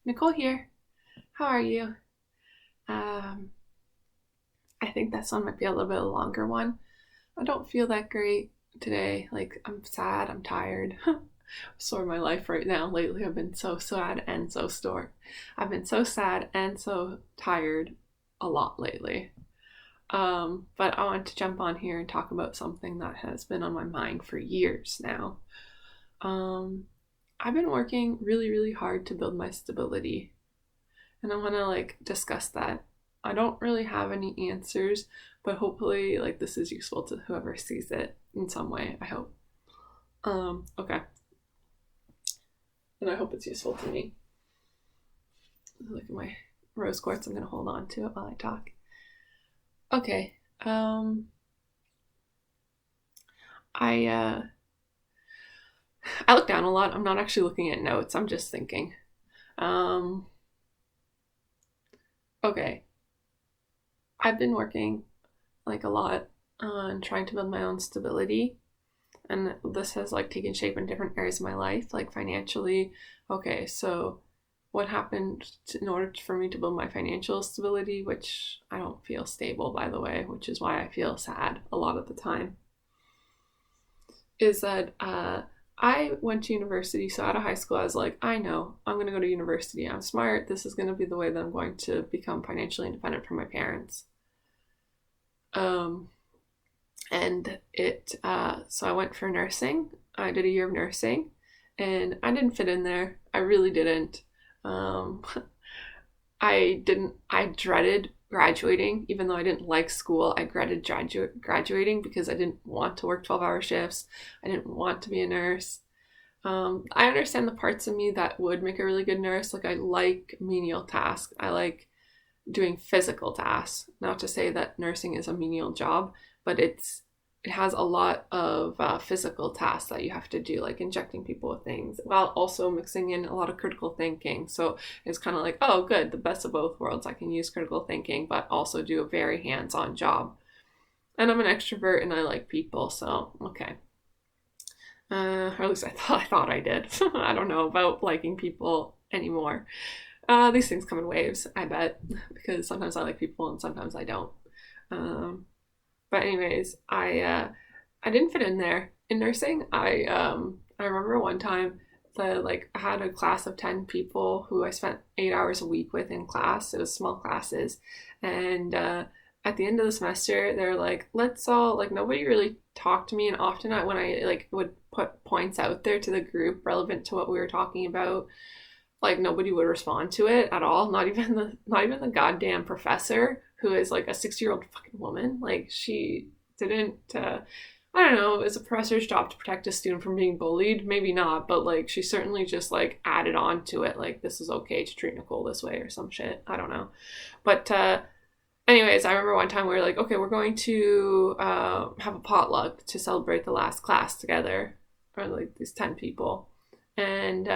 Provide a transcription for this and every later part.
Nicole here. How are you? Um, I think this one might be a little bit of a longer one. I don't feel that great today. Like, I'm sad, I'm tired. Sore of my life right now. Lately, I've been so sad and so sore. I've been so sad and so tired a lot lately. But I want to jump on here and talk about something that has been on my mind for years now. Um, I've been working really, really hard to build my stability, and I want to discuss that. I don't really have any answers, but hopefully this is useful to whoever sees it in some way, I hope. Okay. And I hope it's useful to me. Look at my rose quartz. I'm going to hold on to it while I talk. Okay. I I look down a lot. I'm not actually looking at notes. I'm just thinking. Um okay. I've been working a lot on trying to build my own stability, and this has taken shape in different areas of my life, like financially. Okay, so what happened in order for me to build my financial stability, which I don't feel stable, by the way, which is why I feel sad a lot of the time, is that I went to university. So out of high school, I was like, I know I'm going to go to university. I'm smart. This is going to be the way that I'm going to become financially independent from my parents. Um, and so I went for nursing. I did a year of nursing, and I didn't fit in there. I really didn't. um, I dreaded graduating. Even though I didn't like school, I dreaded graduating because I didn't want to work 12-hour shifts. I didn't want to be a nurse. I understand the parts of me that would make a really good nurse. I like menial tasks. I like doing physical tasks. Not to say that nursing is a menial job, but it has a lot of physical tasks that you have to do, like injecting people with things, while also mixing in a lot of critical thinking. So it's kind of like, oh, good, the best of both worlds. I can use critical thinking, but also do a very hands-on job. And I'm an extrovert and I like people, so okay. Or at least I thought I did. I don't know about liking people anymore. These things come in waves, I bet, because sometimes I like people and sometimes I don't. Um, but anyways, I didn't fit in there in nursing. I remember one time I had a class of 10 people who I spent 8 hours a week with in class. It was small classes, and at the end of the semester, they're like, let's all nobody really talked to me, and often when I would put points out there to the group relevant to what we were talking about, nobody would respond to it at all. Not even the goddamn professor, who is a 60-year-old fucking woman. She didn't. I don't know. It's a professor's job to protect a student from being bullied. Maybe not, but she certainly just added on to it. This is okay to treat Nicole this way or some shit. I don't know. But anyways, I remember one time we were like, okay, we're going to have a potluck to celebrate the last class together, or these 10 people, and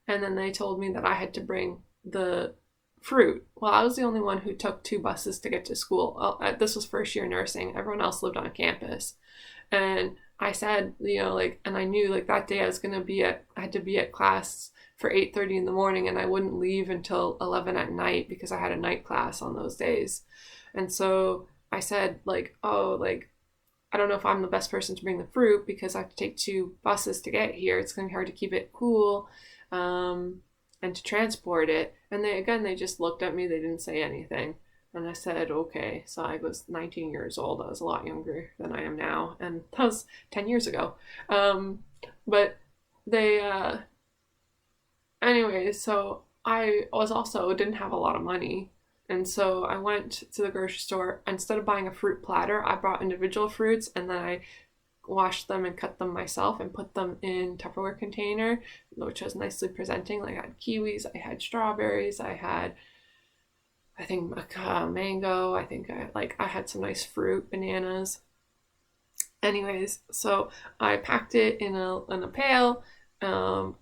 then they told me that I had to bring the fruit. Well, I was the only one who took two buses to get to school. Well, this was first year nursing. Everyone else lived on a campus. And I said, and I knew that day I had to be at class for 8:30 in the morning, and I wouldn't leave until 11 at night because I had a night class on those days. And so I said, oh, I don't know if I'm the best person to bring the fruit because I have to take two buses to get here. It's going to be hard to keep it cool, and to transport it. And they just looked at me. They didn't say anything. And I said, okay. So I was 19 years old. I was a lot younger than I am now. And that was 10 years ago. But they, anyways, so I was also didn't have a lot of money. And so I went to the grocery store. Instead of buying a fruit platter, I bought individual fruits, and then I washed them and cut them myself and put them in Tupperware container, which was nicely presenting. I had kiwis, I had strawberries, I had, I think, mango. I think I had some nice fruit, bananas. Anyways, so I packed it in a pail,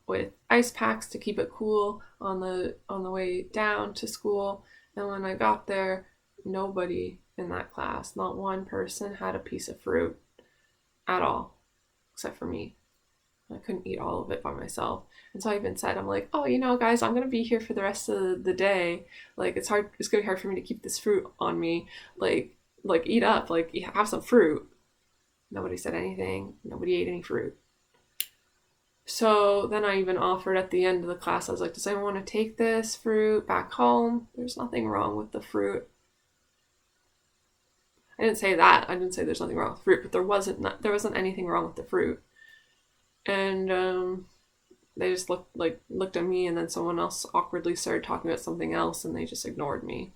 with ice packs to keep it cool on the way down to school. And when I got there, nobody in that class, not one person, had a piece of fruit at all, except for me. I couldn't eat all of it by myself. And so I even said, I'm like, oh, guys, I'm going to be here for the rest of the day. Like, it's going to be hard for me to keep this fruit on me. Like eat up, like have some fruit. Nobody said anything. Nobody ate any fruit. So then I even offered at the end of the class, I was like, does anyone want to take this fruit back home? There's nothing wrong with the fruit. I didn't say that. I didn't say there's nothing wrong with fruit, but there wasn't anything wrong with the fruit. And they just looked at me, and then someone else awkwardly started talking about something else, and they just ignored me.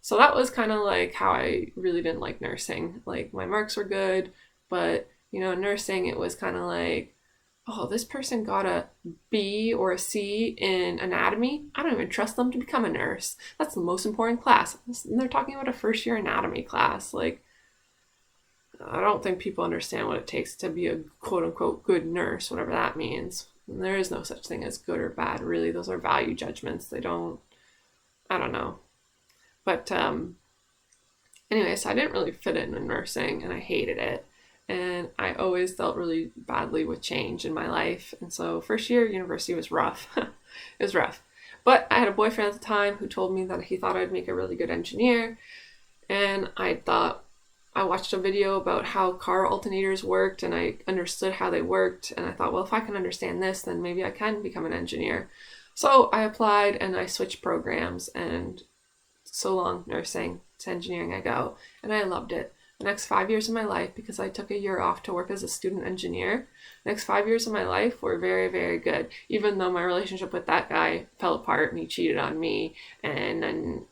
So that was kind of like how I really didn't like nursing. Like, my marks were good, but nursing, it was kind of like, oh, this person got a B or a C in anatomy. I don't even trust them to become a nurse. That's the most important class. And they're talking about a first year anatomy class. Like, I don't think people understand what it takes to be a quote unquote good nurse, whatever that means. And there is no such thing as good or bad, really. Those are value judgments. I don't know. But anyway, so I didn't really fit in nursing, and I hated it. And I always dealt really badly with change in my life. And so first year university was rough. It was rough. But I had a boyfriend at the time who told me that he thought I'd make a really good engineer. And I watched a video about how car alternators worked, and I understood how they worked. And I thought, well, if I can understand this, then maybe I can become an engineer. So I applied and I switched programs, and so long nursing to engineering I go. And I loved it. The next 5 years of my life, because I took a year off to work as a student engineer, the next 5 years of my life were very, very good, even though my relationship with that guy fell apart and he cheated on me. And then,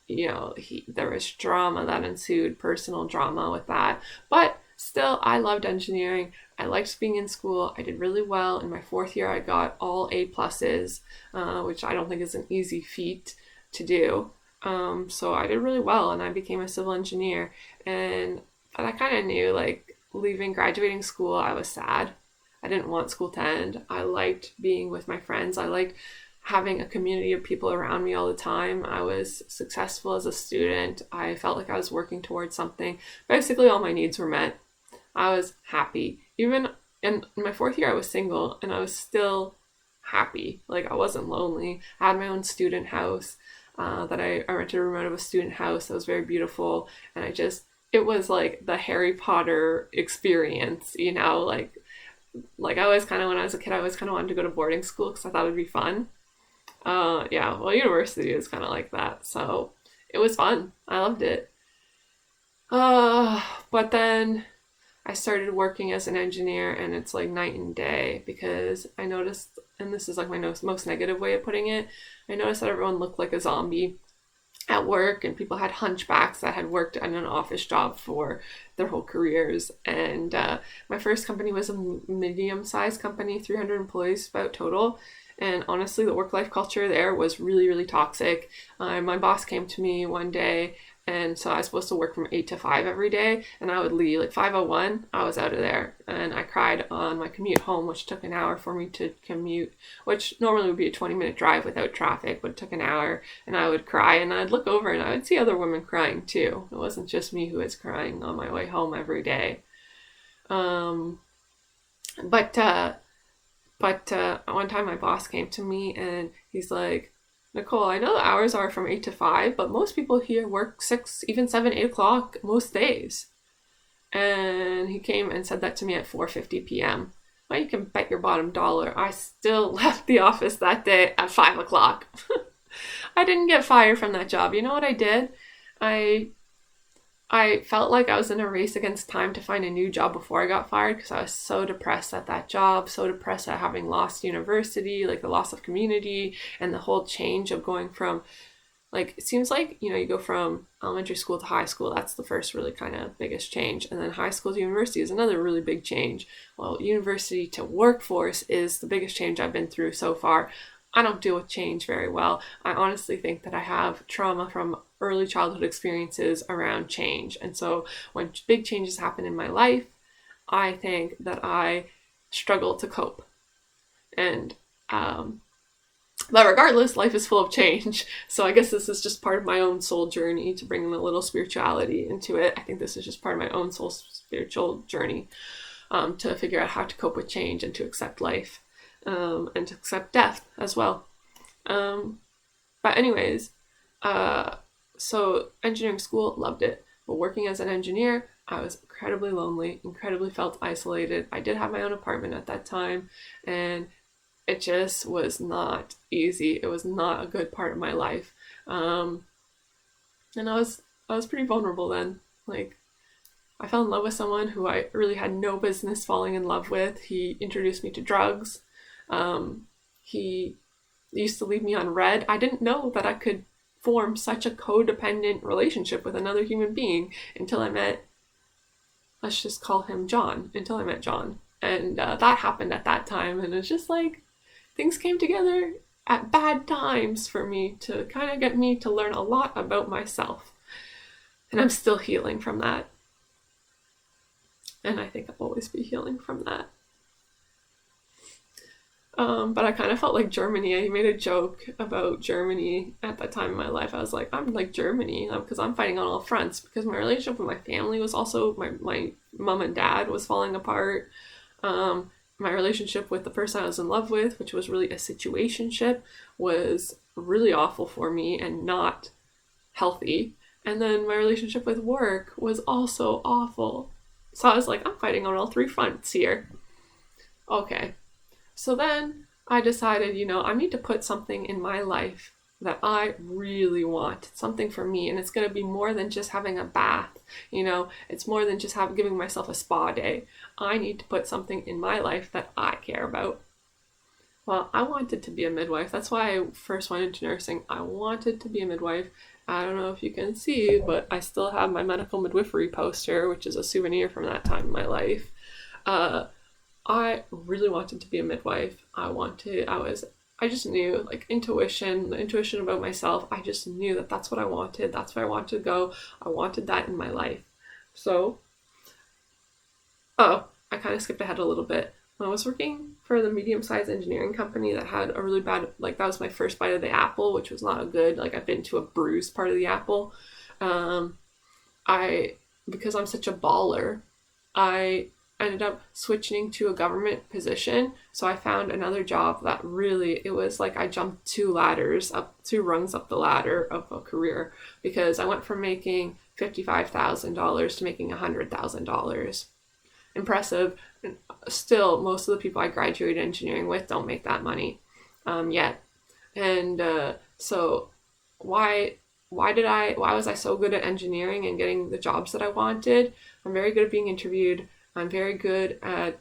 there was drama that ensued, personal drama with that. But still, I loved engineering. I liked being in school. I did really well. In my 4th year, I got all A pluses, which I don't think is an easy feat to do. So I did really well, and I became a civil engineer. And I kind of knew, like, graduating school, I was sad. I didn't want school to end. I liked being with my friends. I liked having a community of people around me all the time. I was successful as a student. I felt like I was working towards something. Basically, all my needs were met. I was happy. Even in my 4th year, I was single, and I was still happy. Like, I wasn't lonely. I had my own student house that I rented a room out of a student house that was very beautiful. And it was like the Harry Potter experience, like I always kind of, when I was a kid, I always kind of wanted to go to boarding school because I thought it'd be fun. Yeah, well, university is kind of like that. So it was fun. I loved it. But then I started working as an engineer, and it's like night and day, because I noticed, and this is like my most negative way of putting it, I noticed that everyone looked like a zombie at work, and people had hunchbacks that had worked in an office job for their whole careers. And my first company was a medium-sized company, 300 employees about total. And honestly, the work-life culture there was really, really toxic. My boss came to me one day, and so I was supposed to work from 8 to 5 every day, and I would leave like 5:01. I was out of there, and I cried on my commute home, which took an hour for me to commute, which normally would be a 20-minute drive without traffic, but it took an hour. And I would cry, and I'd look over and I would see other women crying too. It wasn't just me who was crying on my way home every day. But one time my boss came to me, and he's like, Nicole, I know the hours are from 8 to 5, but most people here work 6, even 7, 8 o'clock most days. And he came and said that to me at 4:50 p.m. Well, you can bet your bottom dollar I still left the office that day at 5 o'clock. I didn't get fired from that job. You know what I did? I felt like I was in a race against time to find a new job before I got fired, because I was so depressed at that job, so depressed at having lost university, like the loss of community, and the whole change of going from, like, it seems like, you go from elementary school to high school. That's the first really kind of biggest change. And then high school to university is another really big change. Well, university to workforce is the biggest change I've been through so far. I don't deal with change very well. I honestly think that I have trauma from early childhood experiences around change. And so when big changes happen in my life, I think that I struggle to cope. And, but regardless, life is full of change. So I guess this is just part of my own soul journey to bring a little spirituality into it. I think this is just part of my own soul spiritual journey, to figure out how to cope with change and to accept life. and to accept death as well. But anyways, so engineering school, loved it. But working as an engineer, I was incredibly lonely, incredibly felt isolated. I did have my own apartment at that time, and it just was not easy. It was not a good part of my life. And I was pretty vulnerable then. Like, I fell in love with someone who I really had no business falling in love with. He introduced me to drugs. He used to leave me on red. I didn't know that I could form such a codependent relationship with another human being until I met, let's just call him John, until I met John. And that happened at that time. And it's just like things came together at bad times for me to kind of get me to learn a lot about myself. And I'm still healing from that. And I think I'll always be healing from that. But I kind of felt like Germany. I made a joke about Germany at that time in my life. I was like, I'm like Germany because I'm fighting on all fronts. Because my relationship with my family was also, my mom and dad was falling apart. My relationship with the person I was in love with, which was really a situationship, was really awful for me and not healthy. And then my relationship with work was also awful. So I was like, I'm fighting on all three fronts here. Okay. So then I decided, I need to put something in my life that I really want, something for me. And it's going to be more than just having a bath. It's more than just giving myself a spa day. I need to put something in my life that I care about. Well, I wanted to be a midwife. That's why I first went into nursing. I wanted to be a midwife. I don't know if you can see, but I still have my medical midwifery poster, which is a souvenir from that time in my life. I really wanted to be a midwife. I just knew, like, intuition about myself. I just knew that that's what I wanted. That's where I wanted to go. I wanted that in my life. So, I kind of skipped ahead a little bit. When I was working for the medium-sized engineering company that had a really bad, that was my first bite of the apple, which was not a good, I've been to a bruised part of the apple. Because I'm such a baller, I ended up switching to a government position. So I found another job that really, it was like I jumped two rungs up the ladder of a career, because I went from making $55,000 to making $100,000. Impressive. Still, most of the people I graduated engineering with don't make that money yet. And so why was I so good at engineering and getting the jobs that I wanted? I'm very good at being interviewed. I'm very good at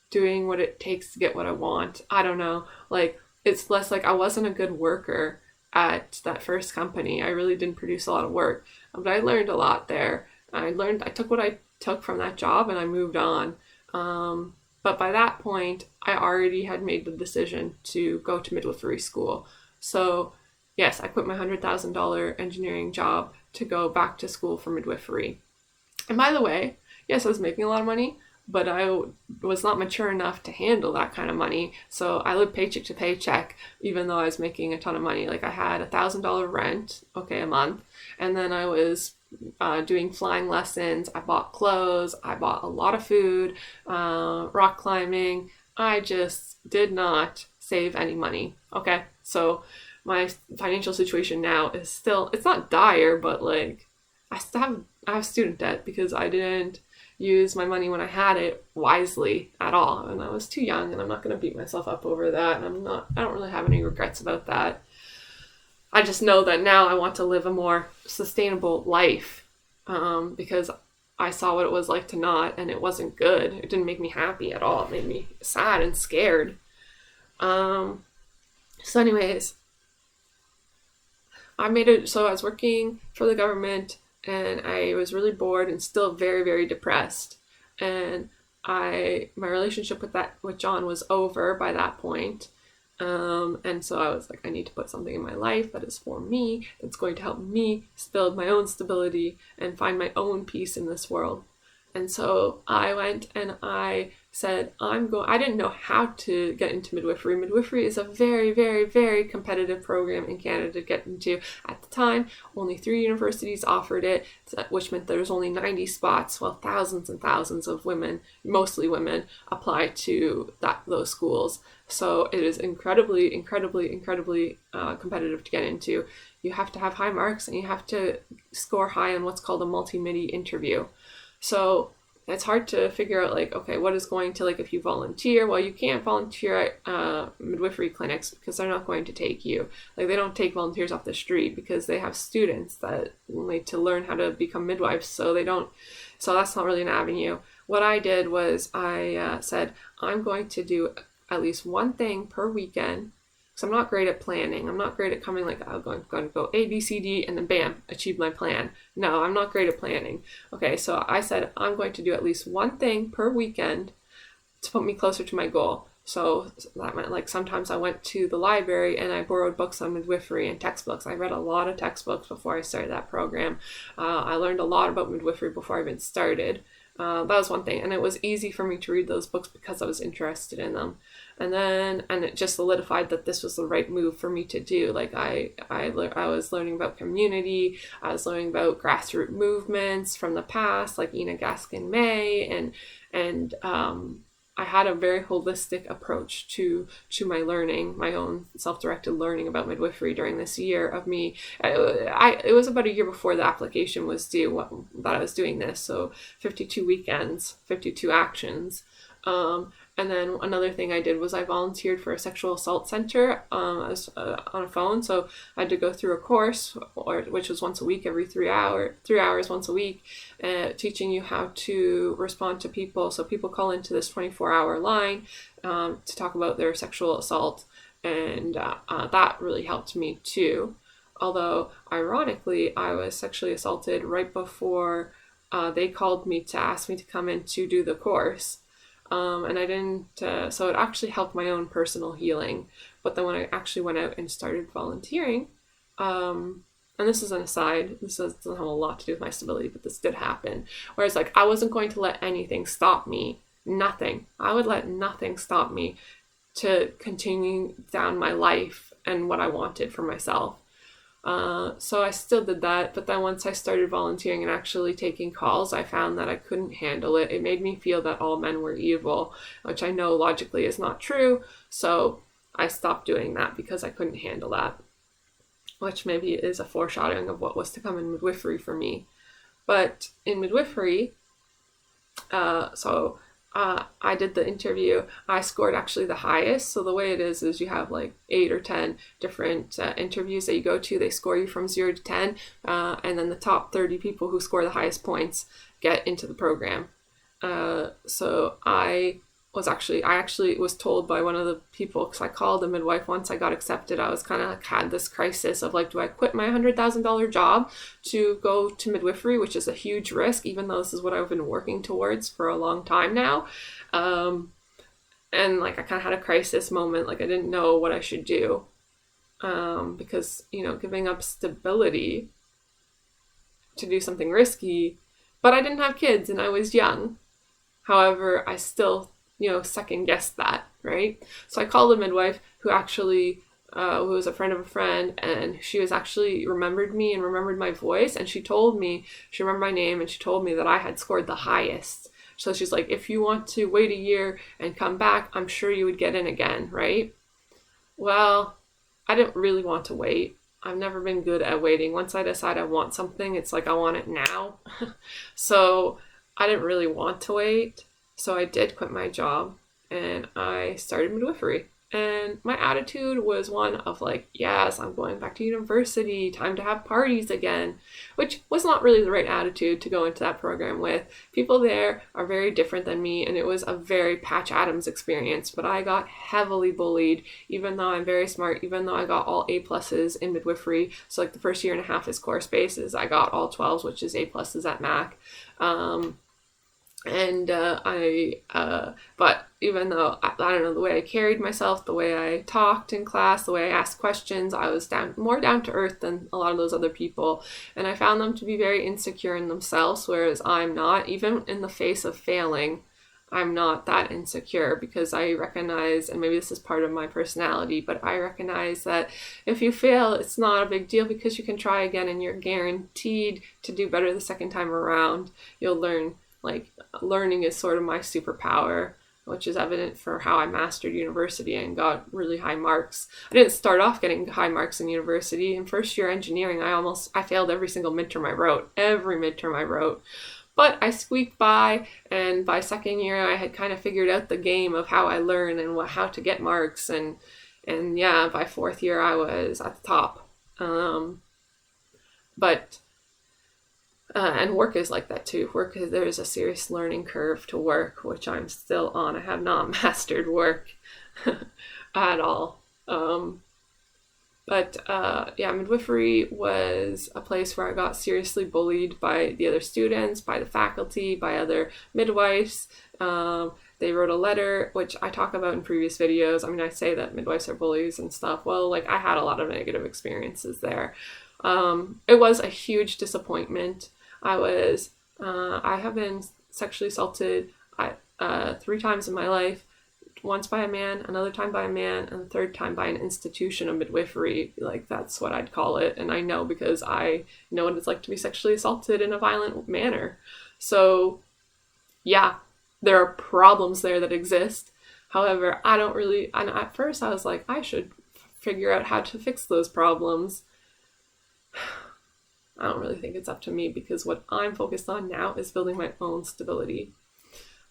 doing what it takes to get what I want. I don't know. It's less like I wasn't a good worker at that first company. I really didn't produce a lot of work, but I learned a lot there. I took what I took from that job and I moved on. But by that point, I already had made the decision to go to midwifery school. So yes, I quit my $100,000 engineering job to go back to school for midwifery. And by the way, yes, I was making a lot of money, but I was not mature enough to handle that kind of money. So I lived paycheck to paycheck, even though I was making a ton of money. I had $1,000 rent, a month. And then I was doing flying lessons. I bought clothes. I bought a lot of food, rock climbing. I just did not save any money. Okay. So my financial situation now is still, it's not dire, but I have student debt because I didn't use my money when I had it wisely at all. And I was too young, and I'm not going to beat myself up over that. And I don't really have any regrets about that. I just know that now I want to live a more sustainable life, because I saw what it was like to not, and it wasn't good. It didn't make me happy at all. It made me sad and scared. So anyways, I was working for the government, and I was really bored and still very, very depressed. And my relationship with John was over by that point. And so I was like, I need to put something in my life that is for me, that's going to help me build my own stability and find my own peace in this world. And so I went and I said, I didn't know how to get into midwifery. Midwifery is a very, very, very competitive program in Canada to get into. At the time, only 3 universities offered it, which meant there was only 90 spots, while thousands and thousands of women, mostly women, applied to those schools. So it is incredibly, incredibly, incredibly competitive to get into. You have to have high marks and you have to score high on what's called a multi-midi interview. So it's hard to figure out, like, okay, what is going to, like, if you volunteer, well, you can't volunteer at midwifery clinics because they're not going to take you. Like, they don't take volunteers off the street because they have students that need to learn how to become midwives. So that's not really an avenue. What I did was I said, I'm going to do at least one thing per weekend. So I'm not great at planning. I'm not great at coming like, I'm going to go A, B, C, D, and then bam, achieve my plan. No, I'm not great at planning. Okay, so I said I'm going to do at least one thing per weekend to put me closer to my goal. So that meant, like, sometimes I went to the library and I borrowed books on midwifery and textbooks. I read a lot of textbooks before I started that program. I learned a lot about midwifery before I even started. That was one thing, and it was easy for me to read those books because I was interested in them. And it just solidified that this was the right move for me to do. Like, I was learning about community, I was learning about grassroots movements from the past, like Ina Gaskin May, and I had a very holistic approach to my learning, my own self-directed learning about midwifery during this year of me. It was about a year before the application was due that I was doing this. So 52 weekends, 52 actions. And then another thing I did was I volunteered for a sexual assault center on a phone. So I had to go through a course, which was once a week, every 3 hours once a week, teaching you how to respond to people. So people call into this 24-hour line to talk about their sexual assault, and that really helped me too. Although, ironically, I was sexually assaulted right before they called me to ask me to come in to do the course. And I didn't, so it actually helped my own personal healing. But then when I actually went out and started volunteering, and this is an aside, this doesn't have a lot to do with my stability, but this did happen. Whereas, like, I wasn't going to let anything stop me. Nothing. I would let nothing stop me to continue down my life and what I wanted for myself. So I still did that, but then once I started volunteering and actually taking calls, I found that I couldn't handle it. It made me feel that all men were evil, which I know logically is not true. So I stopped doing that because I couldn't handle that, which maybe is a foreshadowing of what was to come in midwifery for me. But in midwifery, I did the interview. I scored actually the highest. So the way it is you have like 8 or 10 different interviews that you go to. They score you from 0 to 10, and then the top 30 people who score the highest points get into the program. So I actually was told by one of the people, because I called a midwife once I got accepted. I was kind of like, had this crisis of like, do I quit my $100,000 job to go to midwifery, which is a huge risk, even though this is what I've been working towards for a long time now. And like, I kind of had a crisis moment. Like, I didn't know what I should do, because, giving up stability to do something risky, but I didn't have kids and I was young. However, I still second guessed that, right? So I called a midwife who was a friend of a friend, and she was actually remembered me and remembered my voice, and she remembered my name, and she told me that I had scored the highest. So she's like, if you want to wait a year and come back, I'm sure you would get in again, right? Well, I didn't really want to wait. I've never been good at waiting. Once I decide I want something, it's like I want it now. So I didn't really want to wait. So I did quit my job and I started midwifery. And my attitude was one of like, yes, I'm going back to university, time to have parties again, which was not really the right attitude to go into that program with. People there are very different than me, and it was a very Patch Adams experience, but I got heavily bullied, even though I'm very smart, even though I got all A pluses in midwifery. So like the first year and a half is course basis, I got all 12s, which is A pluses at MAC. And but even though I don't know, the way I carried myself, the way I talked in class, the way I asked questions, I was more down to earth than a lot of those other people. And I found them to be very insecure in themselves, whereas I'm not. Even in the face of failing, I'm not that insecure, because I recognize, and maybe this is part of my personality, but I recognize that if you fail, it's not a big deal, because you can try again and you're guaranteed to do better the second time around. You'll learn. Like, learning is sort of my superpower, which is evident for how I mastered university and got really high marks. I didn't start off getting high marks in university. In first year engineering, I failed every single midterm I wrote, But I squeaked by, and by second year, I had kind of figured out the game of how I learn and how to get marks, and yeah, by fourth year, I was at the top. But and work is like that too. There is a serious learning curve to work, which I'm still on. I have not mastered work at all. Yeah, midwifery was a place where I got seriously bullied by the other students, by the faculty, by other midwives. They wrote a letter, which I talk about in previous videos. I mean, I say that midwives are bullies and stuff. Well, like, I had a lot of negative experiences there. It was a huge disappointment. I have been sexually assaulted 3 times in my life. Once by a man, another time by a man, and the third time by an institution of midwifery. Like, that's what I'd call it. And I know, because I know what it's like to be sexually assaulted in a violent manner. So, yeah, there are problems there that exist. However, and at first I was like, I should figure out how to fix those problems. I don't really think it's up to me, because what I'm focused on now is building my own stability.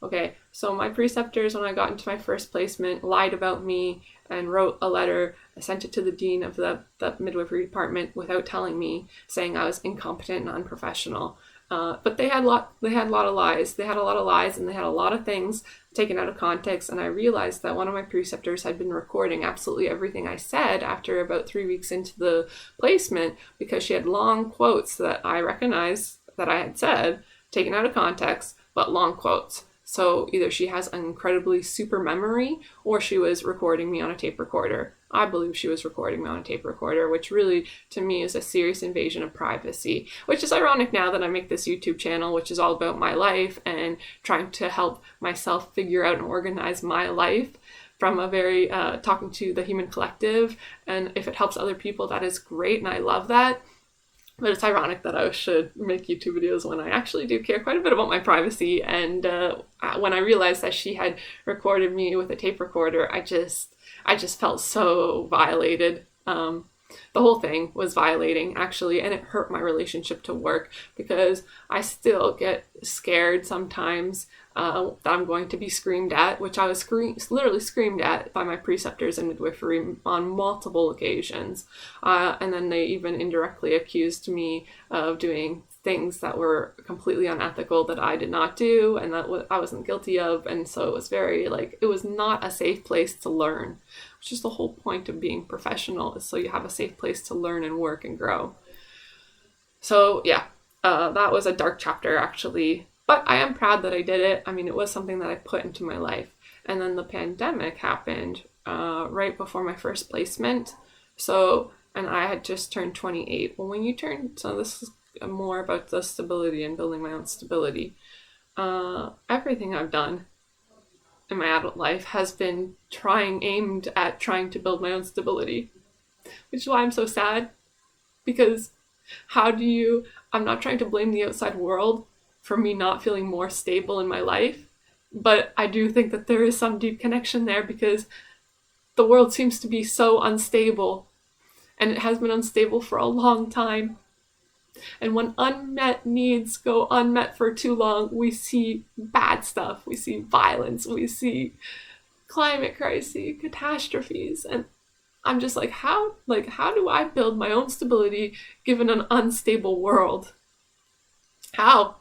Okay, so my preceptors, when I got into my first placement, lied about me and wrote a letter. I sent it to the dean of the midwifery department without telling me, saying I was incompetent and unprofessional. But they had a lot of lies. They had a lot of lies, and they had a lot of things taken out of context. And I realized that one of my preceptors had been recording absolutely everything I said after about 3 weeks into the placement, because she had long quotes that I recognized that I had said, taken out of context, but long quotes. So either she has an incredibly super memory, or she was recording me on a tape recorder. I believe she was recording me on a tape recorder, which really, to me, is a serious invasion of privacy, which is ironic now that I make this YouTube channel, which is all about my life and trying to help myself figure out and organize my life from a very talking to the human collective. And if it helps other people, that is great, and I love that. But it's ironic that I should make YouTube videos when I actually do care quite a bit about my privacy. And when I realized that she had recorded me with a tape recorder, I just felt so violated. The whole thing was violating, actually, and it hurt my relationship to work, because I still get scared sometimes that I'm going to be screamed at, which I was literally screamed at by my preceptors in midwifery on multiple occasions. And then they even indirectly accused me of doing things that were completely unethical that I did not do and that I wasn't guilty of. And so it was very, like, it was not a safe place to learn, which is the whole point of being professional, is so you have a safe place to learn and work and grow. So yeah, that was a dark chapter, actually, but I am proud that I did it. I mean, it was something that I put into my life. And then the pandemic happened right before my first placement. So, and I had just turned 28. Well, when you turn, so this is more about the stability and building my own stability. Everything I've done in my adult life has been aimed at trying to build my own stability, which is why I'm so sad, because I'm not trying to blame the outside world for me not feeling more stable in my life, but I do think that there is some deep connection there, because the world seems to be so unstable, and it has been unstable for a long time. And when unmet needs go unmet for too long, we see bad stuff. We see violence. We see climate crises, catastrophes. And I'm just like, how do I build my own stability given an unstable world? How?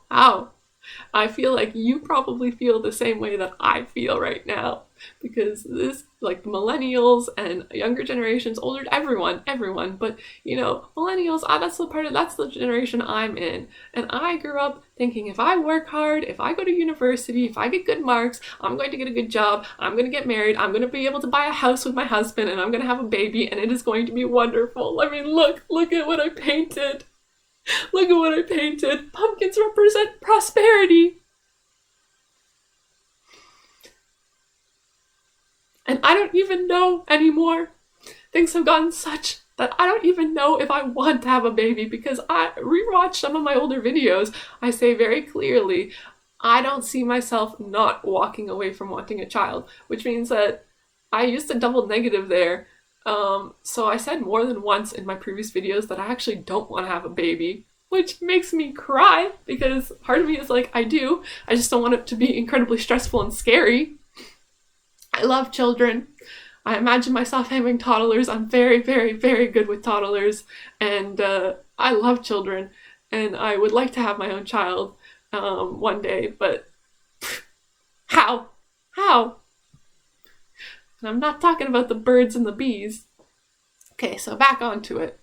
I feel like you probably feel the same way that I feel right now, because this like the millennials and younger generations, older, everyone. But millennials, that's the generation I'm in. And I grew up thinking if I work hard, if I go to university, if I get good marks, I'm going to get a good job, I'm going to get married, I'm going to be able to buy a house with my husband, and I'm going to have a baby, and it is going to be wonderful. I mean, look at what I painted. Look at what I painted. Pumpkins represent prosperity. And I don't even know anymore. Things have gotten such that I don't even know if I want to have a baby, because I rewatched some of my older videos. I say very clearly, I don't see myself not walking away from wanting a child, which means that I used a double negative there. So I said more than once in my previous videos that I actually don't want to have a baby, which makes me cry, because part of me is like, I do. I just don't want it to be incredibly stressful and scary. I love children. I imagine myself having toddlers. I'm very, very, very good with toddlers, and I love children, and I would like to have my own child one day, but how? And I'm not talking about the birds and the bees. Okay, so back onto it.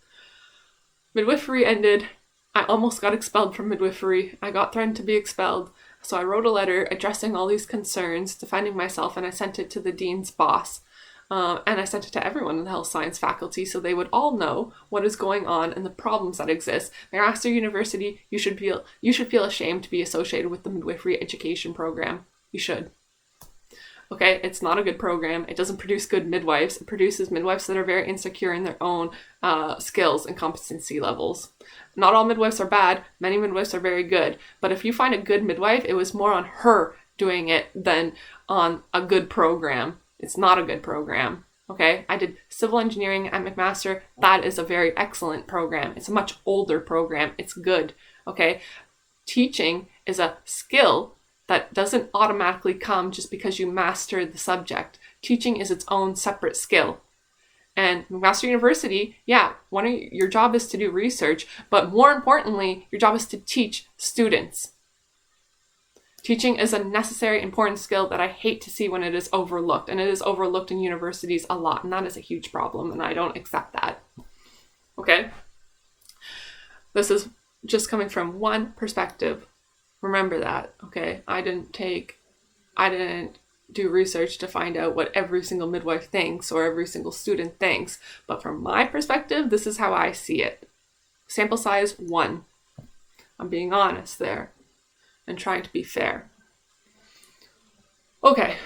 Midwifery ended. I almost got expelled from midwifery. I got threatened to be expelled. So I wrote a letter addressing all these concerns, defending myself, and I sent it to the dean's boss. And I sent it to everyone in the health science faculty so they would all know what is going on and the problems that exist. McMaster University, you should feel ashamed to be associated with the midwifery education program. You should. Okay, it's not a good program. It doesn't produce good midwives. It produces midwives that are very insecure in their own skills and competency levels. Not all midwives are bad. Many midwives are very good. But if you find a good midwife, it was more on her doing it than on a good program. It's not a good program. Okay, I did civil engineering at McMaster. That is a very excellent program. It's a much older program. It's good. Okay, teaching is a skill that doesn't automatically come just because you master the subject. Teaching is its own separate skill. And McMaster University, yeah, your job is to do research, but more importantly, your job is to teach students. Teaching is a necessary, important skill that I hate to see when it is overlooked, and it is overlooked in universities a lot, and that is a huge problem, and I don't accept that. Okay? This is just coming from one perspective. Remember that, okay? I didn't do research to find out what every single midwife thinks or every single student thinks, but from my perspective, this is how I see it. Sample size 1. I'm being honest there and trying to be fair. Okay,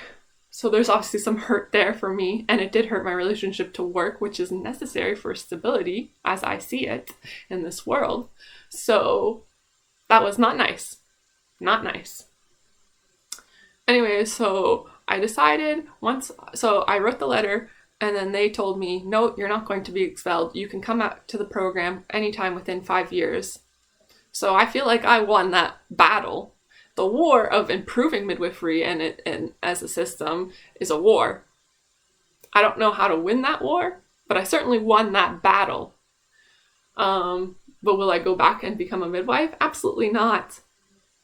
so there's obviously some hurt there for me, and it did hurt my relationship to work, which is necessary for stability as I see it in this world. So that was not nice. Not nice. Anyway, so I decided so I wrote the letter, and then they told me, no, you're not going to be expelled. You can come out to the program anytime within 5 years. So I feel like I won that battle. The war of improving midwifery and as a system is a war. I don't know how to win that war, but I certainly won that battle. But will I go back and become a midwife? Absolutely not.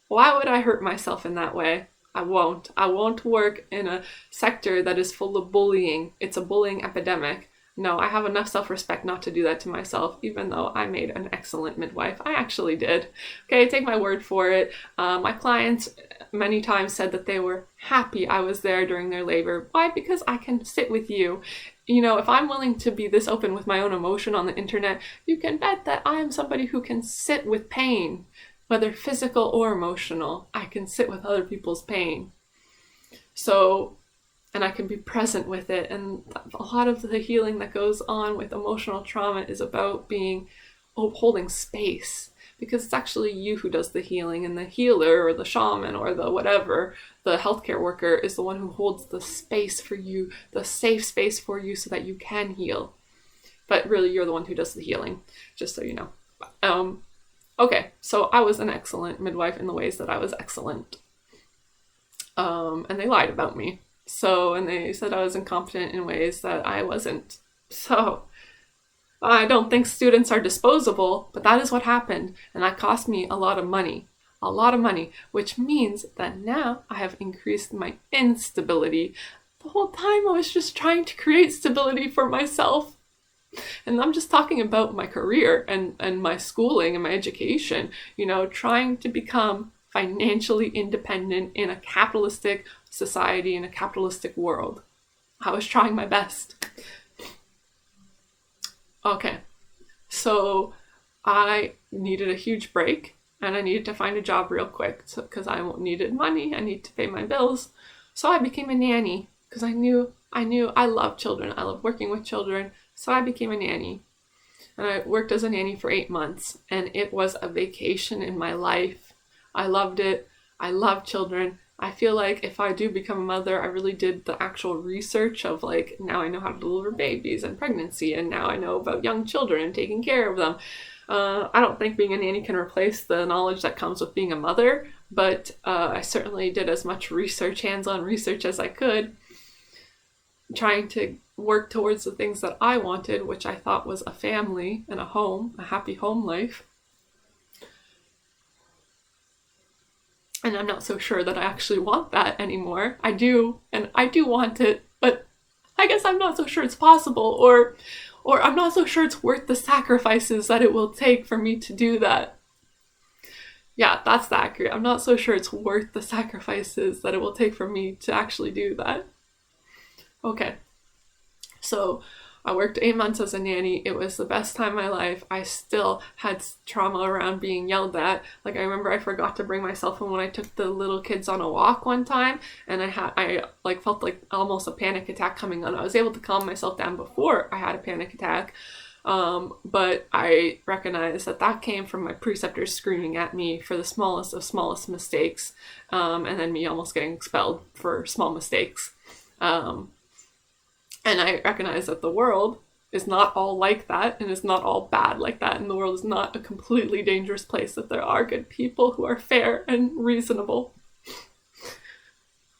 Why would I hurt myself in that way? I won't. I won't work in a sector that is full of bullying. It's a bullying epidemic. No, I have enough self-respect not to do that to myself, even though I made an excellent midwife. I actually did. Okay, take my word for it. My clients many times said that they were happy I was there during their labor. Why? Because I can sit with you. You know, if I'm willing to be this open with my own emotion on the internet, you can bet that I am somebody who can sit with pain. Whether physical or emotional, I can sit with other people's pain. So, and I can be present with it. And a lot of the healing that goes on with emotional trauma is about holding space, because it's actually you who does the healing, and the healer or the shaman or the whatever, the healthcare worker, is the one who holds the space for you, the safe space for you so that you can heal. But really, you're the one who does the healing, just so you know. Okay, so I was an excellent midwife in the ways that I was excellent. And they lied about me. And they said I was incompetent in ways that I wasn't. So I don't think students are disposable, but that is what happened. And that cost me a lot of money, which means that now I have increased my instability. the whole time I was just trying to create stability for myself. And I'm just talking about my career and my schooling and my education, trying to become financially independent in a capitalistic society, in a capitalistic world. I was trying my best. Okay, so I needed a huge break and I needed to find a job real quick because I needed money. I need to pay my bills. So I became a nanny because I knew I love children. I love working with children. So I became a nanny. And I worked as a nanny for 8 months, and it was a vacation in my life. I loved it. I love children. I feel like if I do become a mother, I really did the actual research of like, now I know how to deliver babies and pregnancy, and now I know about young children and taking care of them. I don't think being a nanny can replace the knowledge that comes with being a mother, but I certainly did as much research, hands-on research as I could, trying to work towards the things that I wanted, which I thought was a family and a home, a happy home life. And I'm not so sure that I actually want that anymore. I do, and I do want it, but I guess I'm not so sure it's possible, or I'm not so sure it's worth the sacrifices that it will take for me to do that. Yeah, that's accurate. I'm not so sure it's worth the sacrifices that it will take for me to actually do that. Okay, so I worked 8 months as a nanny. It was the best time of my life. I still had trauma around being yelled at. Like, I remember I forgot to bring my cell phone when I took the little kids on a walk one time, and I felt like almost a panic attack coming on. I was able to calm myself down before I had a panic attack, but I recognized that came from my preceptors screaming at me for the smallest of smallest mistakes, and then me almost getting expelled for small mistakes. And I recognize that the world is not all like that and is not all bad like that. And the world is not a completely dangerous place, that there are good people who are fair and reasonable.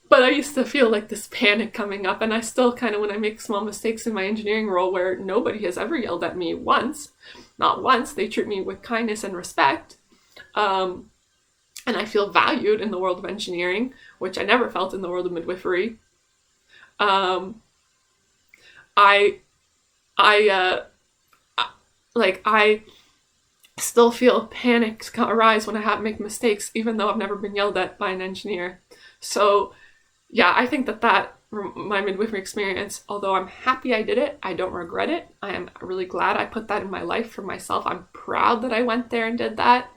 But I used to feel like this panic coming up, and I still kind of, when I make small mistakes in my engineering role where nobody has ever yelled at me once, not once, they treat me with kindness and respect. And I feel valued in the world of engineering, which I never felt in the world of midwifery. I still feel panic arise when I make mistakes, even though I've never been yelled at by an engineer. So, yeah, I think that my midwifery experience, although I'm happy I did it, I don't regret it. I am really glad I put that in my life for myself. I'm proud that I went there and did that.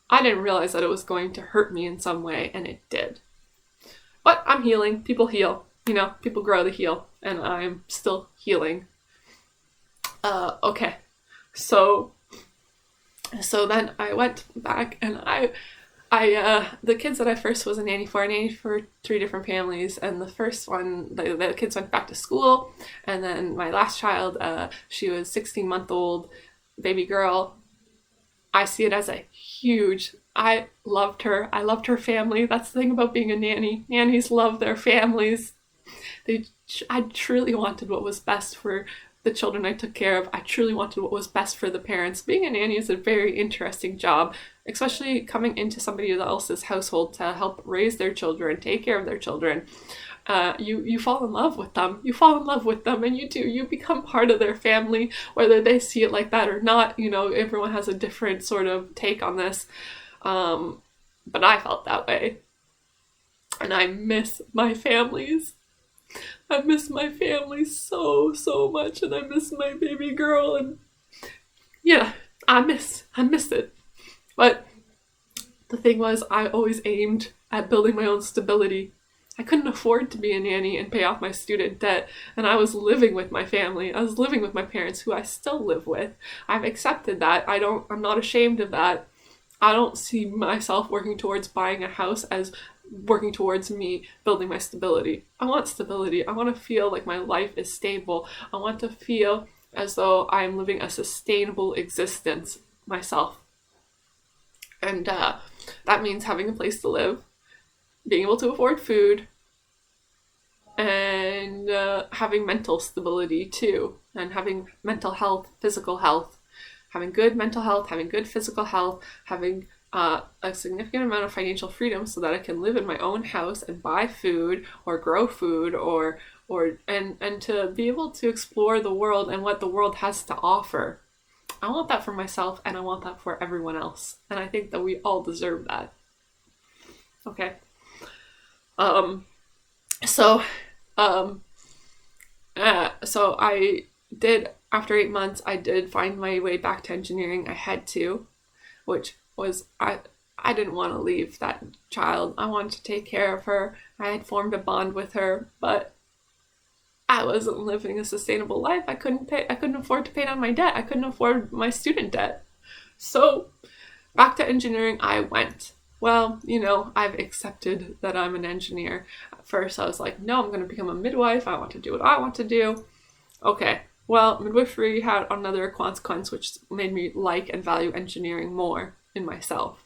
I didn't realize that it was going to hurt me in some way, and it did. But I'm healing. People heal. People grow, they heal, and I'm still healing. Okay, so then I went back, and the kids that I first was a nanny for, I nannied for 3 different families, and the first one, the kids went back to school, and then my last child, she was 16-month-old baby girl. I see it as I loved her. I loved her family. That's the thing about being a nanny. Nannies love their families. I truly wanted what was best for the children I took care of. I truly wanted what was best for the parents. Being a nanny is a very interesting job, especially coming into somebody else's household to help raise their children, take care of their children. You fall in love with them. You fall in love with them, and you become part of their family, whether they see it like that or not. Everyone has a different sort of take on this. But I felt that way. And I miss my families. I miss my family so, so much, and I miss my baby girl, and yeah, I miss it. But the thing was, I always aimed at building my own stability. I couldn't afford to be a nanny and pay off my student debt, and I was living with my family. I was living with my parents, who I still live with. I've accepted that. I'm not ashamed of that. I don't see myself working towards buying a house as working towards me building my stability. I want stability. I want to feel like my life is stable. I want to feel as though I'm living a sustainable existence myself. And that means having a place to live, being able to afford food, and having mental stability too, and having mental health, physical health, having good mental health, having good physical health, having a significant amount of financial freedom so that I can live in my own house and buy food or grow food and to be able to explore the world and what the world has to offer. I want that for myself and I want that for everyone else. And I think that we all deserve that. Okay. So I did, after 8 months, I did find my way back to engineering. I had to, which was, I didn't want to leave that child. I wanted to take care of her. I had formed a bond with her, but I wasn't living a sustainable life. I couldn't afford to pay down my debt. I couldn't afford my student debt. So back to engineering I went. Well, I've accepted that I'm an engineer. At first I was like, no, I'm going to become a midwife. I want to do what I want to do. Okay. Well, midwifery had another consequence which made me like and value engineering more in myself.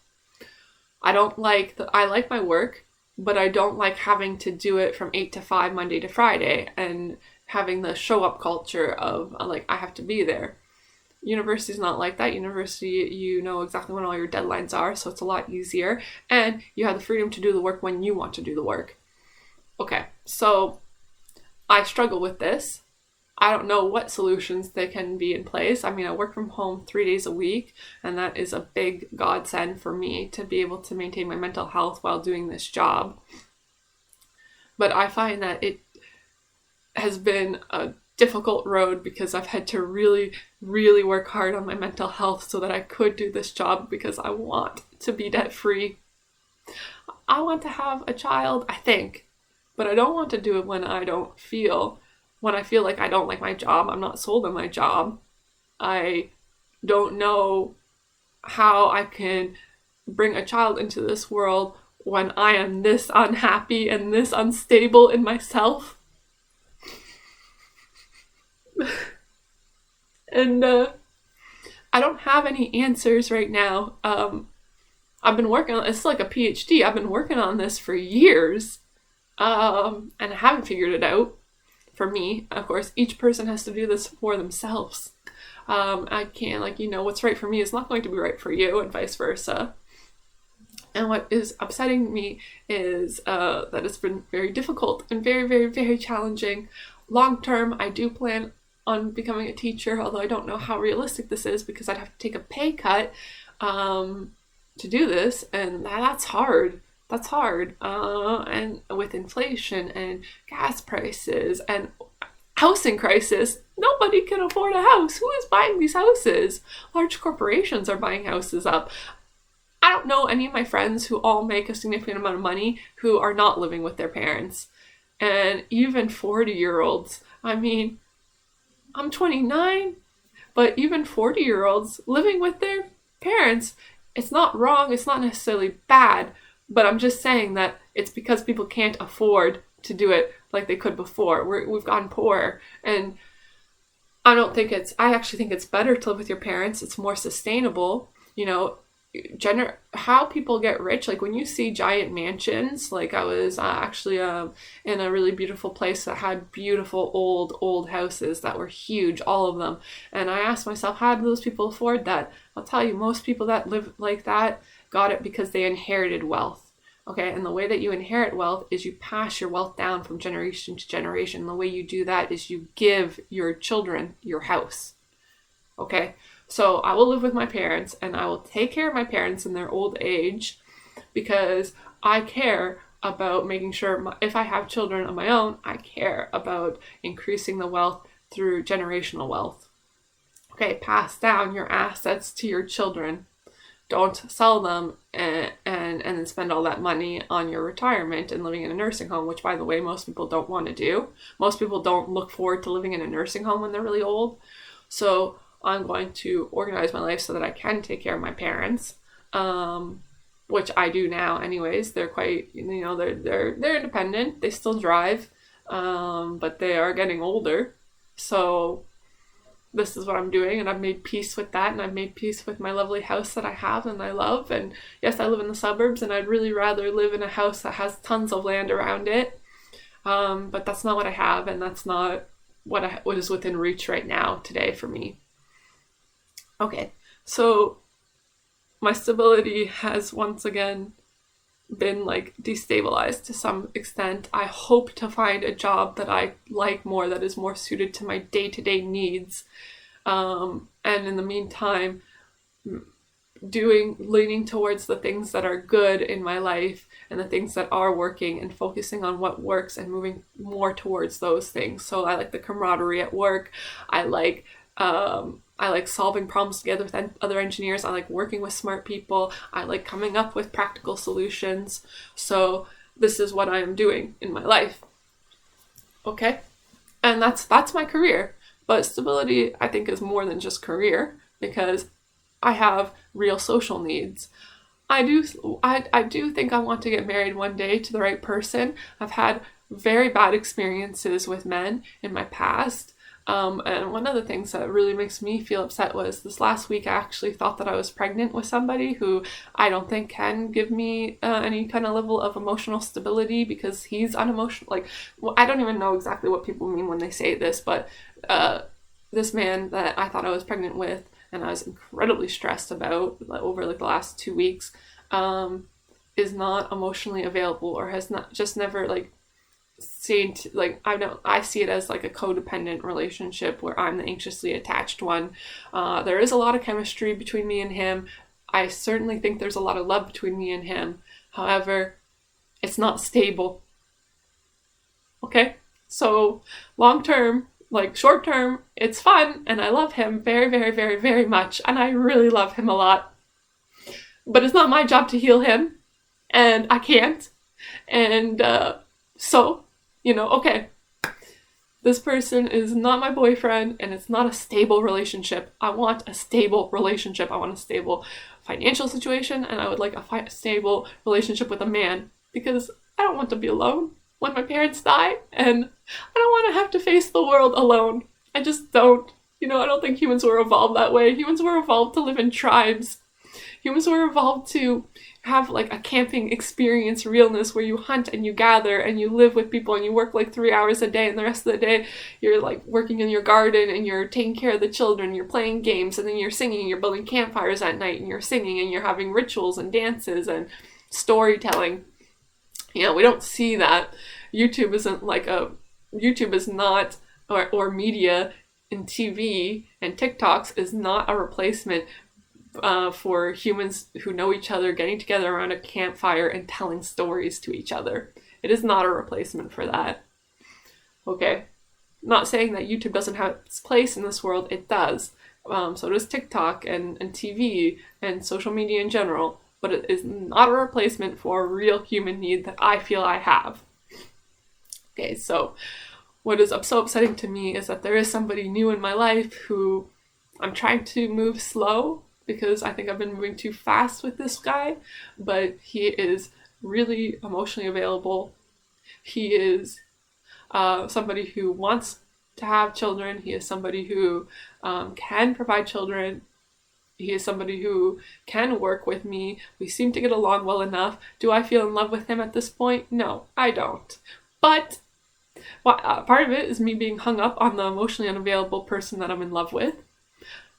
I like my work, but I don't like having to do it from 8 to 5 Monday to Friday and having the show up culture of like I have to be there. University's not like that. University, you know exactly when all your deadlines are, so it's a lot easier and you have the freedom to do the work when you want to do the work. Okay, so I struggle with this. I don't know what solutions they can be in place. I mean, I work from home 3 days a week, and that is a big godsend for me to be able to maintain my mental health while doing this job. But I find that it has been a difficult road because I've had to really, really work hard on my mental health so that I could do this job because I want to be debt free. I want to have a child, I think, but I don't want to do it when I feel like I don't like my job. I'm not sold on my job. I don't know how I can bring a child into this world when I am this unhappy and this unstable in myself. And I don't have any answers right now. I've been working on it's like a PhD. I've been working on this for years, and I haven't figured it out. For me, of course, each person has to do this for themselves. I can't, what's right for me is not going to be right for you, and vice versa. And what is upsetting me is that it's been very difficult and very, very, very challenging. Long term, I do plan on becoming a teacher, although I don't know how realistic this is because I'd have to take a pay cut to do this, and that's hard. That's hard. And with inflation and gas prices and housing crisis, nobody can afford a house. Who is buying these houses? Large corporations are buying houses up. I don't know any of my friends who all make a significant amount of money who are not living with their parents. And even 40-year-olds, I mean, I'm 29, but even 40-year-olds living with their parents, it's not wrong, it's not necessarily bad, but I'm just saying that it's because people can't afford to do it like they could before. We've gotten poorer, and I actually think it's better to live with your parents. It's more sustainable. How people get rich, like when you see giant mansions, like I was actually in a really beautiful place that had beautiful old houses that were huge, all of them, and I asked myself, how do those people afford that? I'll tell you, most people that live like that got it because they inherited wealth. Okay, and the way that you inherit wealth is you pass your wealth down from generation to generation. The way you do that is you give your children your house. Okay, so I will live with my parents and I will take care of my parents in their old age because I care about making sure if I have children of my own, I care about increasing the wealth through generational wealth. Okay, pass down your assets to your children. Don't sell them and then spend all that money on your retirement and living in a nursing home, which, by the way, most people don't want to do. Most people don't look forward to living in a nursing home when they're really old. So I'm going to organize my life so that I can take care of my parents, which I do now anyways. They're quite, they're independent. They still drive, but they are getting older. So this is what I'm doing, and I've made peace with that, and I've made peace with my lovely house that I have and I love. And yes, I live in the suburbs, and I'd really rather live in a house that has tons of land around it, but that's not what I have, and that's not what is within reach right now today for me. Okay, so my stability has once again been like destabilized to some extent. I hope to find a job that I like more, that is more suited to my day-to-day needs. And in the meantime, leaning towards the things that are good in my life and the things that are working, and focusing on what works and moving more towards those things. So I like the camaraderie at work. I like solving problems together with other engineers. I like working with smart people. I like coming up with practical solutions. So this is what I am doing in my life. Okay? And that's my career. But stability, I think, is more than just career, because I have real social needs. I do think I want to get married one day to the right person. I've had very bad experiences with men in my past. And one of the things that really makes me feel upset was this last week I actually thought that I was pregnant with somebody who I don't think can give me any kind of level of emotional stability, because he's unemotional. Like, well, I don't even know exactly what people mean when they say this, but this man that I thought I was pregnant with, and I was incredibly stressed about over like the last 2 weeks, is not emotionally available, or has not just never like seen like I see it as like a codependent relationship where I'm the anxiously attached one. There is a lot of chemistry between me and him. I certainly think there's a lot of love between me and him. However, it's not stable. Okay? So long term, like short term, it's fun and I love him very, very, very, very much, and I really love him a lot. But it's not my job to heal him, and I can't. And so, okay, this person is not my boyfriend, and it's not a stable relationship. I want a stable relationship. I want a stable financial situation, and I would like a stable relationship with a man, because I don't want to be alone when my parents die, and I don't want to have to face the world alone. I just don't. I don't think humans were evolved that way. Humans were evolved to live in tribes. Humans were evolved to have like a camping experience realness where you hunt and you gather and you live with people and you work like 3 hours a day, and the rest of the day you're like working in your garden and you're taking care of the children, you're playing games, and then you're singing, you're building campfires at night, and you're singing, and you're having rituals and dances and storytelling. We don't see that. YouTube is not, or media and TV and TikToks is not a replacement for humans who know each other getting together around a campfire and telling stories to each other. It is not a replacement for that. Okay? Not saying that YouTube doesn't have its place in this world. It does. So does TikTok and TV and social media in general. But it is not a replacement for a real human need that I feel I have. Okay, so what is so upsetting to me is that there is somebody new in my life who I'm trying to move slow, because I think I've been moving too fast with this guy, but he is really emotionally available. He is somebody who wants to have children. He is somebody who can provide children. He is somebody who can work with me. We seem to get along well enough. Do I feel in love with him at this point? No, I don't. But part of it is me being hung up on the emotionally unavailable person that I'm in love with.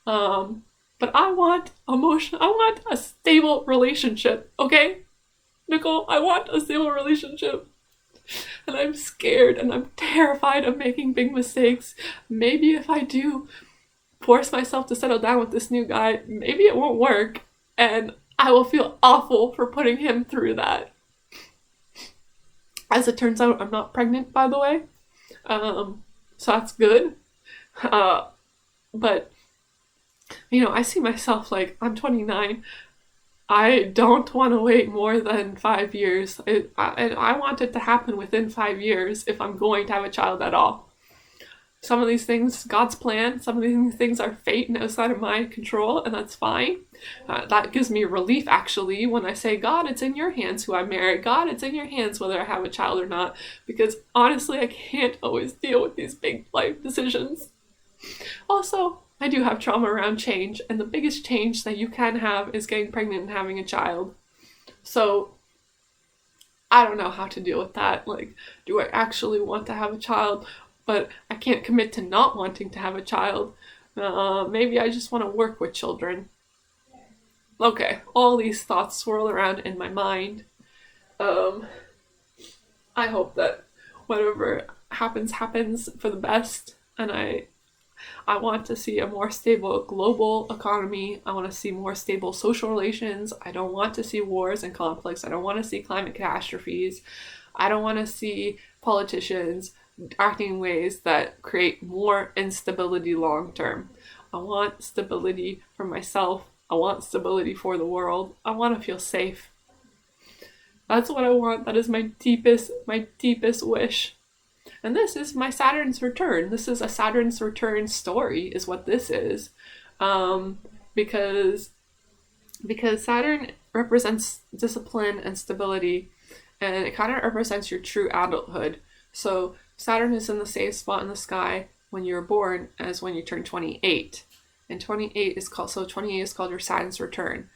But I want a stable relationship, okay? Nicole, I want a stable relationship. And I'm scared and I'm terrified of making big mistakes. Maybe if I do force myself to settle down with this new guy, maybe it won't work, and I will feel awful for putting him through that. As it turns out, I'm not pregnant, by the way. So that's good. But I see myself like, I'm 29. I don't want to wait more than 5 years. I want it to happen within 5 years if I'm going to have a child at all. Some of these things, God's plan, some of these things are fate and outside of my control, and that's fine. That gives me relief, actually, when I say, God, it's in your hands who I marry. God, it's in your hands whether I have a child or not. Because honestly, I can't always deal with these big life decisions. Also, I do have trauma around change, and the biggest change that you can have is getting pregnant and having a child. So, I don't know how to deal with that. Like, do I actually want to have a child? But I can't commit to not wanting to have a child. Maybe I just want to work with children. Okay, all these thoughts swirl around in my mind. Um, I hope that whatever happens happens for the best, and I want to see a more stable global economy. I want to see more stable social relations. I don't want to see wars and conflicts. I don't want to see climate catastrophes. I don't want to see politicians acting in ways that create more instability long term. I want stability for myself. I want stability for the world. I want to feel safe. That's what I want. That is my deepest wish. And this is my Saturn's return. This is a Saturn's return story, is what this is. Um, because Saturn represents discipline and stability, and it kind of represents your true adulthood. So Saturn is in the same spot in the sky when you're born as when you turn 28. And 28 is called your Saturn's return.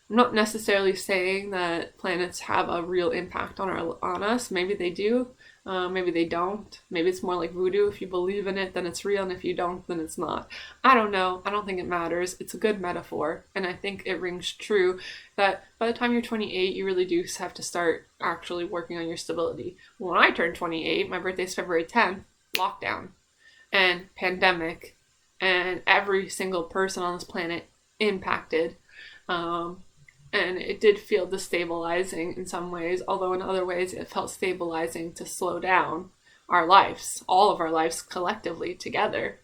I'm not necessarily saying that planets have a real impact on us. Maybe they do. Maybe they don't. Maybe it's more like voodoo. If you believe in it, then it's real, and if you don't, then it's not. I don't know. I don't think it matters. It's a good metaphor, and I think it rings true that by the time you're 28, you really do have to start actually working on your stability. When I turned 28, my birthday's February 10th, lockdown and pandemic, and every single person on this planet impacted. Um, and it did feel destabilizing in some ways, although in other ways it felt stabilizing to slow down our lives, all of our lives collectively together.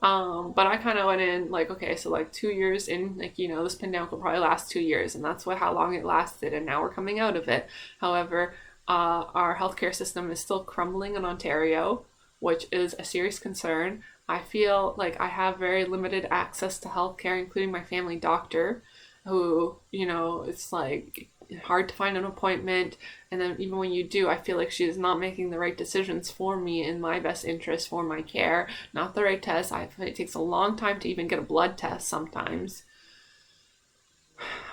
But I kind of went in like, okay, so like 2 years in, like, this pandemic will probably last 2 years, and that's how long it lasted, and now we're coming out of it. However, our healthcare system is still crumbling in Ontario, which is a serious concern. I feel like I have very limited access to healthcare, including my family doctor, who, it's like hard to find an appointment. And then even when you do, I feel like she is not making the right decisions for me in my best interest for my care, not the right test. It takes a long time to even get a blood test sometimes.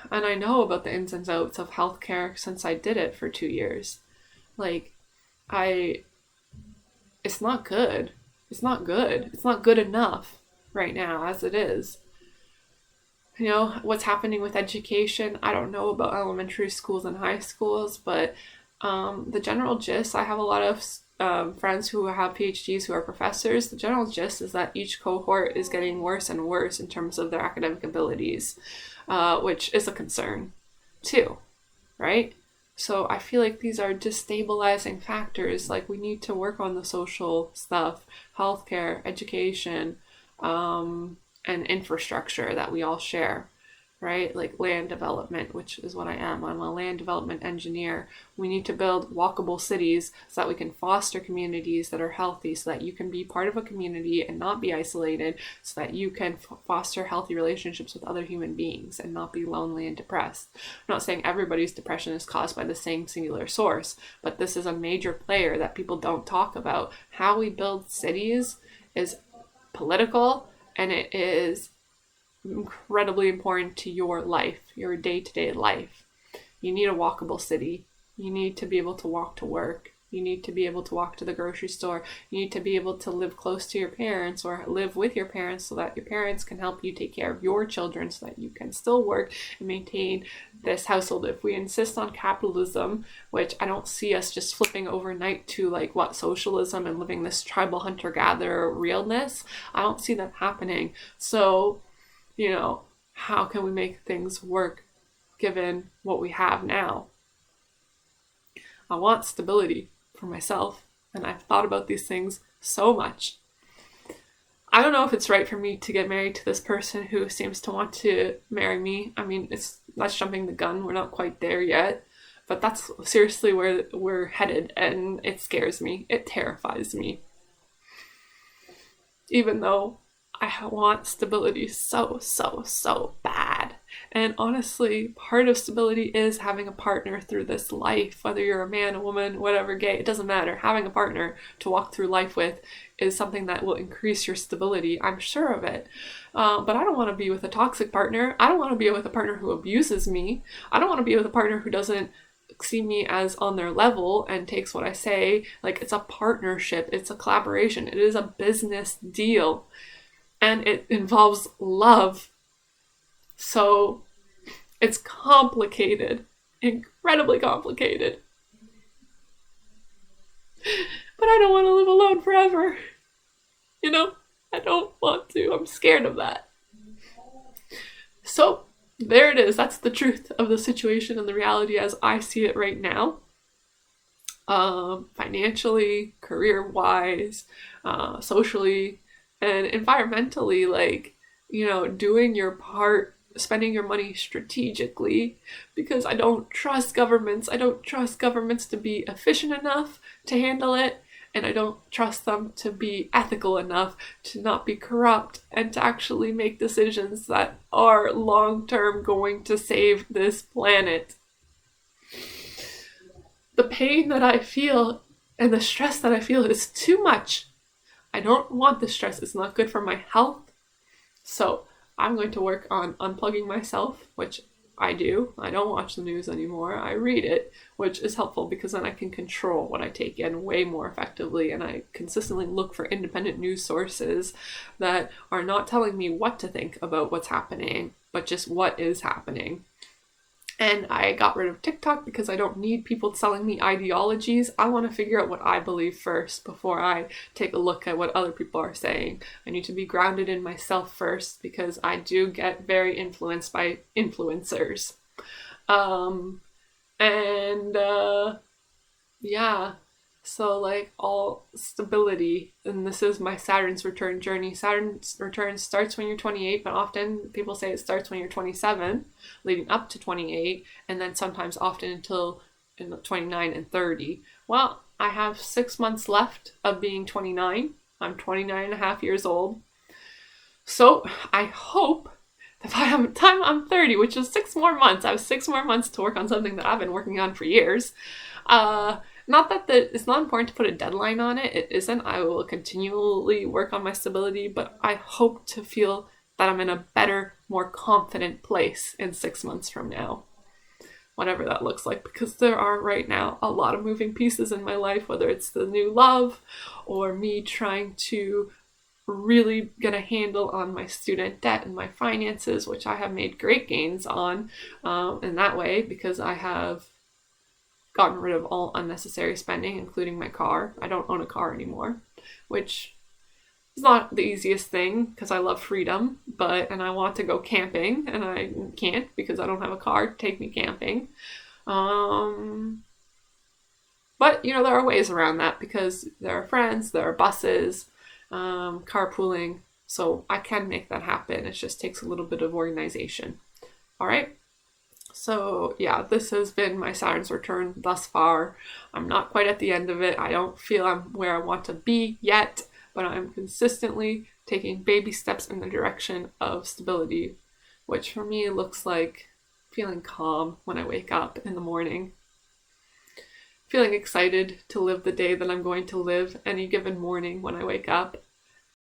And I know about the ins and outs of healthcare since I did it for 2 years. Like, I, it's not good. It's not good. It's not good enough right now as it is. What's happening with education. I don't know about elementary schools and high schools, but the general gist, I have a lot of friends who have PhDs who are professors. The general gist is that each cohort is getting worse and worse in terms of their academic abilities, which is a concern too, right? So I feel like these are destabilizing factors. Like, we need to work on the social stuff, healthcare, education, and infrastructure that we all share, right? Like land development, which is what I am. I'm a land development engineer. We need to build walkable cities so that we can foster communities that are healthy, so that you can be part of a community and not be isolated, so that you can foster healthy relationships with other human beings and not be lonely and depressed. I'm not saying everybody's depression is caused by the same singular source, but this is a major player that people don't talk about. How we build cities is political, and it is incredibly important to your life, your day-to-day life. You need a walkable city. You need to be able to walk to work. You need to be able to walk to the grocery store. You need to be able to live close to your parents or live with your parents, so that your parents can help you take care of your children, so that you can still work and maintain this household. If we insist on capitalism, which I don't see us just flipping overnight to like what socialism and living this tribal hunter-gatherer realness, I don't see that happening. So, how can we make things work given what we have now? I want stability for myself, and I've thought about these things so much. I don't know if it's right for me to get married to this person who seems to want to marry me. I mean, that's jumping the gun. We're not quite there yet, but that's seriously where we're headed, and it scares me. It terrifies me. Even though I want stability so, so, so bad. And honestly, part of stability is having a partner through this life, whether you're a man, a woman, whatever, gay, it doesn't matter. Having a partner to walk through life with is something that will increase your stability. I'm sure of it. But I don't want to be with a toxic partner. I don't want to be with a partner who abuses me. I don't want to be with a partner who doesn't see me as on their level and takes what I say. Like, it's a partnership. It's a collaboration. It is a business deal. And it involves love. So It's complicated, incredibly complicated. But I don't want to live alone forever. You know, I don't want to. I'm scared of that. So, there it is. That's the truth of the situation and the reality as I see it right now. Financially, career wise, socially, and environmentally, like, doing your part, spending your money strategically, because I don't trust governments. I don't trust governments to be efficient enough to handle it, and I don't trust them to be ethical enough to not be corrupt and to actually make decisions that are long term going to save this planet. The pain that I feel and the stress that I feel is too much. I don't want the stress. It's not good for my health. So I'm going to work on unplugging myself, which I do. I don't watch the news anymore. I read it, which is helpful because then I can control what I take in way more effectively. And I consistently look for independent news sources that are not telling me what to think about what's happening, but just what is happening. And I got rid of TikTok because I don't need people selling me ideologies. I want to figure out what I believe first before I take a look at what other people are saying. I need to be grounded in myself first because I do get very influenced by influencers. And yeah, so like all stability, and this is my Saturn's return journey. Saturn's return starts when you're 28, but often people say it starts when you're 27, leading up to 28, and then sometimes often until 29 and 30. Well, I have 6 months left of being 29. I'm 29 and a half years old. So I hope that by the time I'm 30, which is 6 more months, I have 6 more months to work on something that I've been working on for years. Not that it's not important to put a deadline on it. It isn't. I will continually work on my stability, but I hope to feel that I'm in a better, more confident place in 6 months from now. Whatever that looks like, because there are right now a lot of moving pieces in my life, whether it's the new love or me trying to really get a handle on my student debt and my finances, which I have made great gains on in that way because I have gotten rid of all unnecessary spending, including my car. I don't own a car anymore, which is not the easiest thing because I love freedom, and I want to go camping and I can't because I don't have a car to take me camping. But there are ways around that because there are friends, there are buses, carpooling, so I can make that happen. It just takes a little bit of organization. All right. So yeah, this has been my Saturn's return thus far. I'm not quite at the end of it. I don't feel I'm where I want to be yet, but I'm consistently taking baby steps in the direction of stability, which for me looks like feeling calm when I wake up in the morning, feeling excited to live the day that I'm going to live any given morning when I wake up,